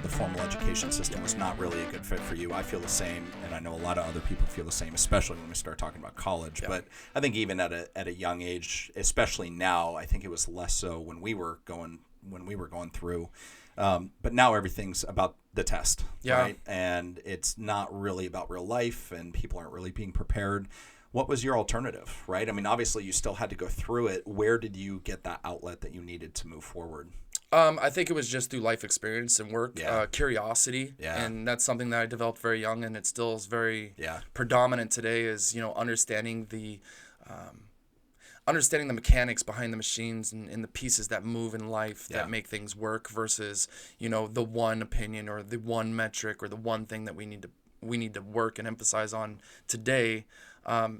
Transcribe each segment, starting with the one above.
the formal education system was not really a good fit for you. I feel the same, and I know a lot of other people feel the same, especially when we start talking about college. Yeah. But I think even at a young age, especially now, I think it was less so when we were going through. But now everything's about the test, right? And it's not really about real life, and people aren't really being prepared. What was your alternative, right? I mean, obviously you still had to go through it. Where did you get that outlet that you needed to move forward? I think it was just through life experience and work, curiosity, Yeah. and that's something that I developed very young, and it still is very predominant today. Is understanding the mechanics behind the machines and the pieces that move in life that make things work versus the one opinion or the one metric or the one thing that we need to work and emphasize on today.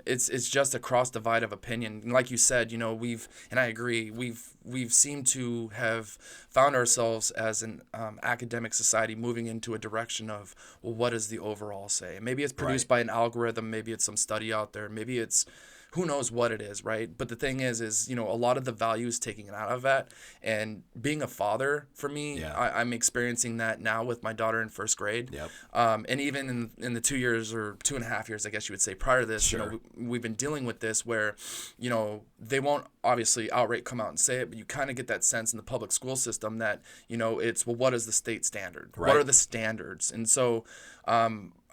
It's just a cross divide of opinion. And like you said, and I agree, we've seemed to have found ourselves as an academic society moving into a direction of, well, what does the overall say? Maybe it's produced by an algorithm, maybe it's some study out there, maybe it's who knows what it is, right? But the thing is a lot of the value is taken out of that. And being a father, for me, I'm experiencing that now with my daughter in first grade. Yep. And even in the 2 years or 2.5 years, I guess you would say, prior to this, we've been dealing with this where, they won't obviously outright come out and say it, but you kind of get that sense in the public school system that, it's, well, what is the state standard? Right. What are the standards? And so,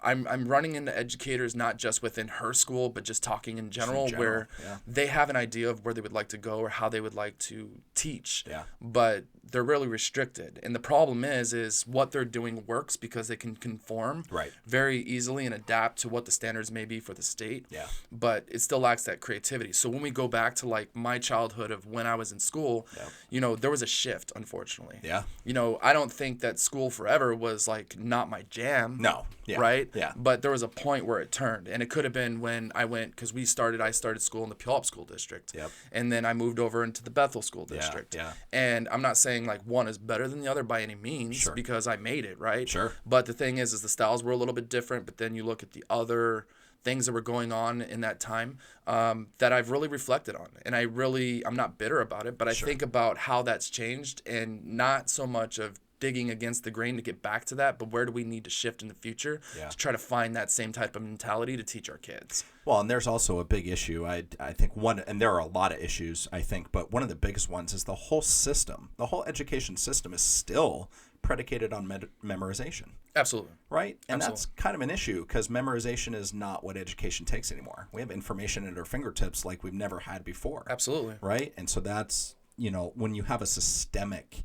I'm running into educators not just within her school, but just talking in general where they have an idea of where they would like to go or how they would like to teach, but they're really restricted. And the problem is what they're doing works because they can conform very easily and adapt to what the standards may be for the state, but it still lacks that creativity. So when we go back to like my childhood of when I was in school, there was a shift, unfortunately. I don't think that school forever was like not my jam. No. Right? Yeah. But there was a point where it turned, and it could have been when I went, because I started school in the Puget School District, and then I moved over into the Bethel School District. And I'm not saying like one is better than the other by any means, because I made it, right? But the thing is the styles were a little bit different, but then you look at the other things that were going on in that time that I've really reflected on. And I'm not bitter about it, but I think about how that's changed, and not so much of digging against the grain to get back to that, but where do we need to shift in the future to try to find that same type of mentality to teach our kids? Well, and there's also a big issue. I think and there are a lot of issues, I think, but one of the biggest ones is the whole education system is still predicated on memorization. Absolutely. Right? And that's kind of an issue because memorization is not what education takes anymore. We have information at our fingertips like we've never had before. Absolutely. Right? And so that's, when you have a systemic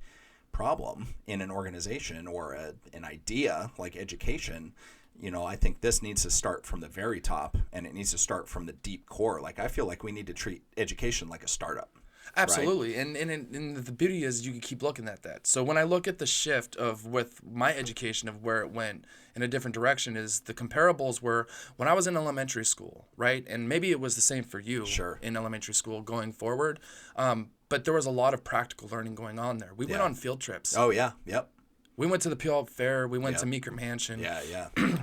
problem in an organization or an idea like education, I think this needs to start from the very top, and it needs to start from the deep core. Like I feel like we need to treat education like a startup. Absolutely. Right? And the beauty is you can keep looking at that. So when I look at the shift with my education of where it went in a different direction, is the comparables were when I was in elementary school, right? And maybe it was the same for you in elementary school going forward. But there was a lot of practical learning going on there. We went on field trips. Oh, yeah. Yep. We went to the Puget Fair. We went to Meeker Mansion.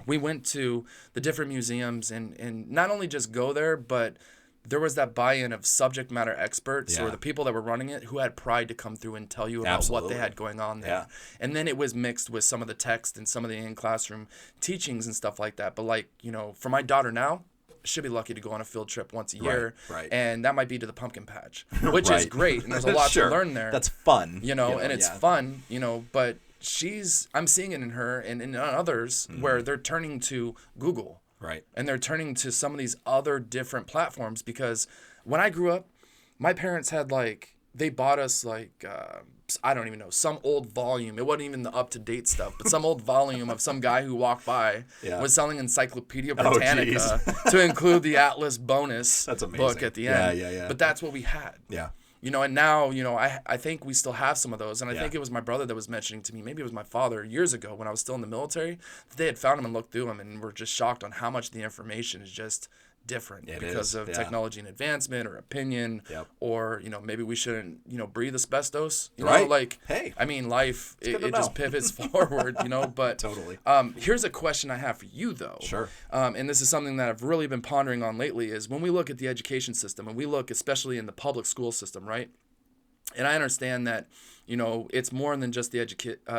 We went to the different museums and not only just go there, but there was that buy-in of subject matter experts or the people that were running it who had pride to come through and tell you about what they had going on there. And then it was mixed with some of the text and some of the in-classroom teachings and stuff like that. But like, for my daughter now, should be lucky to go on a field trip once a year, and that might be to the pumpkin patch, which is great, and there's a lot to learn there. That's fun, and it's fun, but I'm seeing it in her and in others where they're turning to Google, and they're turning to some of these other different platforms, because when I grew up, my parents had they bought us I don't even know, some old volume. It wasn't even the up-to-date stuff, but some old volume of some guy who walked by was selling Encyclopedia Britannica to include the Atlas bonus book at the end. But that's what we had. And now, I think we still have some of those. And I think it was my brother that was mentioning to me, maybe it was my father, years ago when I was still in the military, that they had found them and looked through them and were just shocked on how much the information is just different because of technology and advancement or opinion or maybe we shouldn't breathe asbestos hey, I mean, life it just pivots forward, but totally. Here's a question I have for you though. And this is something that I've really been pondering on lately, is when we look at the education system and we look especially in the public school system, right? And I understand that You know, it's more than just the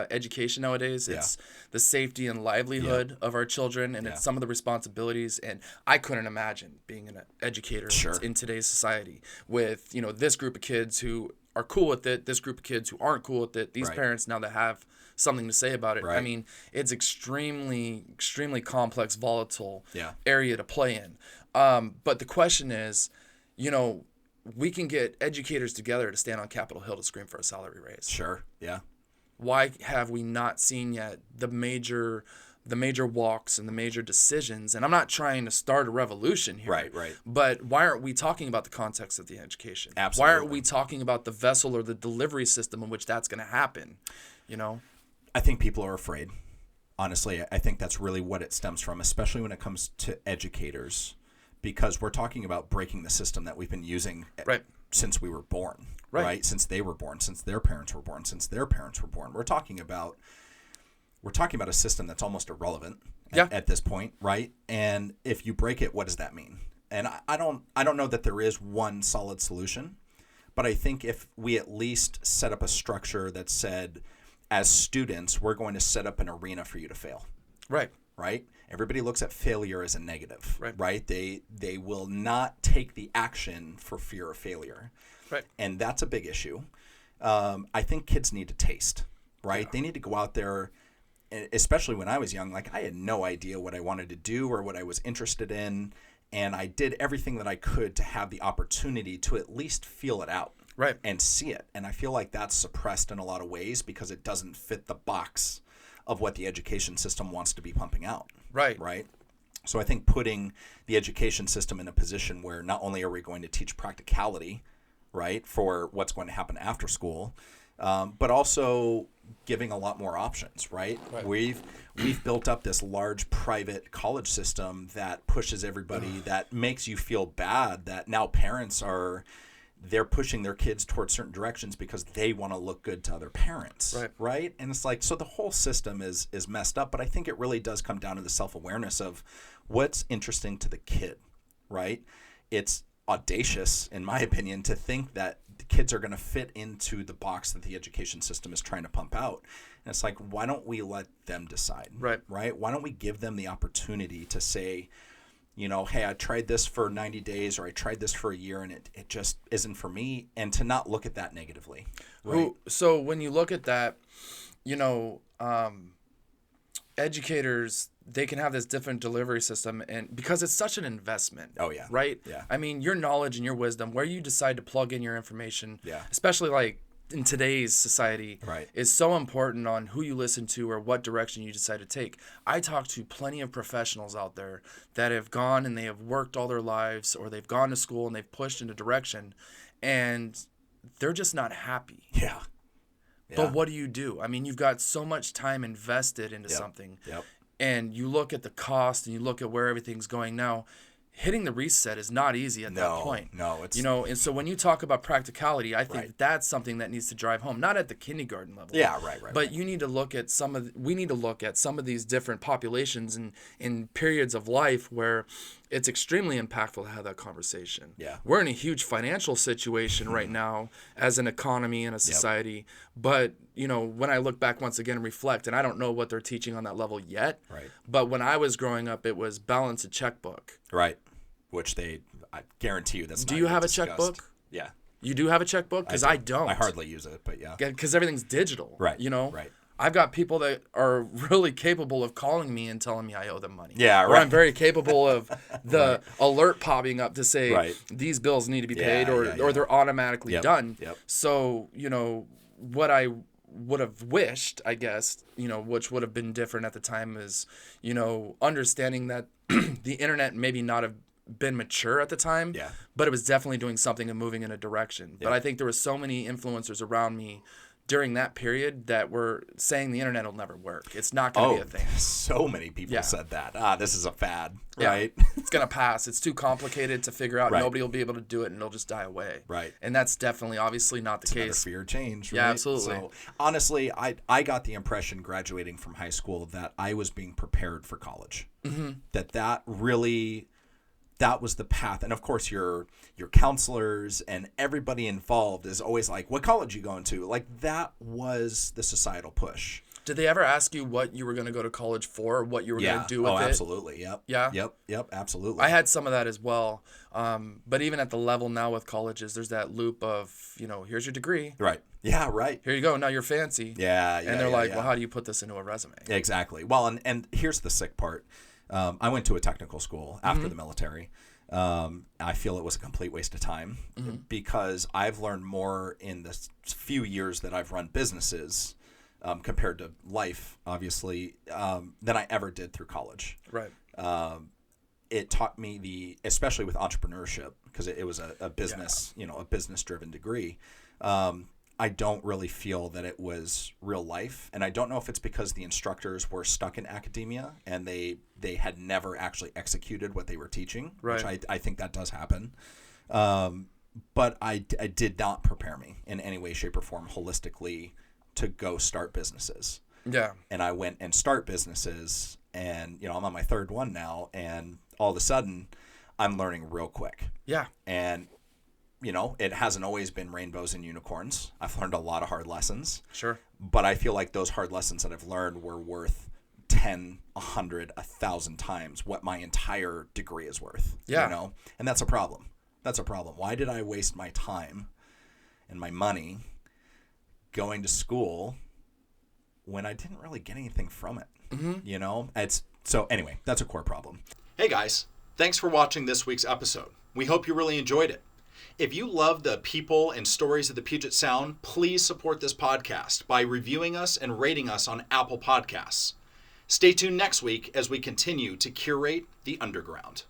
education nowadays. It's the safety and livelihood of our children, and it's some of the responsibilities. And I couldn't imagine being an educator in today's society with, you know, this group of kids who are cool with it, this group of kids who aren't cool with it, these parents now that have something to say about it. I mean, it's extremely, extremely complex, volatile area to play in. But the question is, you know, we can get educators together to stand on Capitol Hill to scream for a salary raise. Sure. Yeah. Why have we not seen yet the major walks and the major decisions? And I'm not trying to start a revolution here. Right. But why aren't we talking about the context of the education? Absolutely. Why aren't we talking about the vessel or the delivery system in which that's going to happen? You know? I think people are afraid. Honestly, I think that's really what it stems from, especially when it comes to educators, because we're talking about breaking the system that we've been using since we were born, right? Since they were born, since their parents were born, since their parents were born. We're talking about a system that's almost irrelevant at this point, right? And if you break it, what does that mean? And I don't know that there is one solid solution, but I think if we at least set up a structure that said, as students, we're going to set up an arena for you to fail. Right? Everybody looks at failure as a negative, right? They will not take the action for fear of failure. Right. And that's a big issue. I think kids need to taste, right? Yeah. They need to go out there, especially when I was young, like I had no idea what I wanted to do or what I was interested in. And I did everything that I could to have the opportunity to at least feel it out. And see it. And I feel like that's suppressed in a lot of ways because it doesn't fit the box of what the education system wants to be pumping out. Right. So I think putting the education system in a position where not only are we going to teach practicality, right, for what's going to happen after school, but also giving a lot more options, right? We've built up this large private college system that pushes everybody, that makes you feel bad that now parents they're pushing their kids towards certain directions because they want to look good to other parents, right? And it's like, so the whole system is messed up, but I think it really does come down to the self-awareness of what's interesting to the kid, right? It's audacious, in my opinion, to think that the kids are going to fit into the box that the education system is trying to pump out. And it's like, why don't we let them decide, right? Why don't we give them the opportunity to say, you know, hey, I tried this for 90 days or I tried this for a year and it just isn't for me, and to not look at that negatively. Right? So when you look at that, you know, educators, they can have this different delivery system, and because it's such an investment. Oh, yeah. Right? Yeah. I mean, your knowledge and your wisdom, where you decide to plug in your information, especially like in today's society, is so important on who you listen to or what direction you decide to take. I talk to plenty of professionals out there that have gone and they have worked all their lives, or they've gone to school and they've pushed into direction, and they're just not happy. Yeah. But what do? I mean, you've got so much time invested into something, and you look at the cost and you look at where everything's going now. Hitting the reset is not easy at that point. No, it's, you know, and so when you talk about practicality, I think that's something that needs to drive home, not at the kindergarten level. Yeah, right. But you need to look at we need to look at some of these different populations and in periods of life where it's extremely impactful to have that conversation. Yeah. We're in a huge financial situation right now as an economy and a society. But, you know, when I look back once again and reflect, and I don't know what they're teaching on that level yet, but when I was growing up, it was balance a checkbook. Right. Which I guarantee you that's not. Do you have a checkbook? Yeah. You do have a checkbook? Because I don't. I hardly use it, but yeah. Because everything's digital. Right. You know? Right. I've got people that are really capable of calling me and telling me I owe them money. Yeah, right. Or I'm very capable of the alert popping up to say these bills need to be paid, or they're automatically done. Yep. So, you know, what I would have wished, I guess, you know, which would have been different at the time, is, you know, understanding that the internet maybe not have been mature at the time, but it was definitely doing something and moving in a direction. But I think there were so many influencers around me during that period that were saying the internet will never work. It's not going to be a thing. So many people said that. This is a fad, right? It's going to pass. It's too complicated to figure out. Nobody will be able to do it, and it'll just die away. Right. And that's definitely, obviously, not the case. Fear change, right? Yeah, absolutely. So, honestly, I got the impression graduating from high school that I was being prepared for college. Mm-hmm. That really that was the path. And of course, your counselors and everybody involved is always like, what college are you going to? Like, that was the societal push. Did they ever ask you what you were going to go to college for, or what you were going to do with it? Oh, absolutely. Yep. Yeah? Yep, absolutely. I had some of that as well. But even at the level now with colleges, there's that loop of, here's your degree. Right. Yeah, right. Here you go. Now you're fancy. Yeah. And they're like, well, how do you put this into a resume? Exactly. Well, and here's the sick part. I went to a technical school after the military. I feel it was a complete waste of time because I've learned more in the few years that I've run businesses compared to life, obviously, than I ever did through college. Right. It taught me especially with entrepreneurship, because it was a business, a business-driven degree. I don't really feel that it was real life, and I don't know if it's because the instructors were stuck in academia and they had never actually executed what they were teaching, right. which I think that does happen. But I did not prepare me in any way, shape, or form holistically to go start businesses. Yeah. And I went and start businesses, and I'm on my third one now, and all of a sudden I'm learning real quick. Yeah. And it hasn't always been rainbows and unicorns. I've learned a lot of hard lessons. Sure. But I feel like those hard lessons that I've learned were worth 10, 100, 1,000 times what my entire degree is worth. Yeah. And that's a problem. Why did I waste my time and my money going to school when I didn't really get anything from it? So anyway, that's a core problem. Hey guys, thanks for watching this week's episode. We hope you really enjoyed it. If you love the people and stories of the Puget Sound, please support this podcast by reviewing us and rating us on Apple Podcasts. Stay tuned next week as we continue to curate the underground.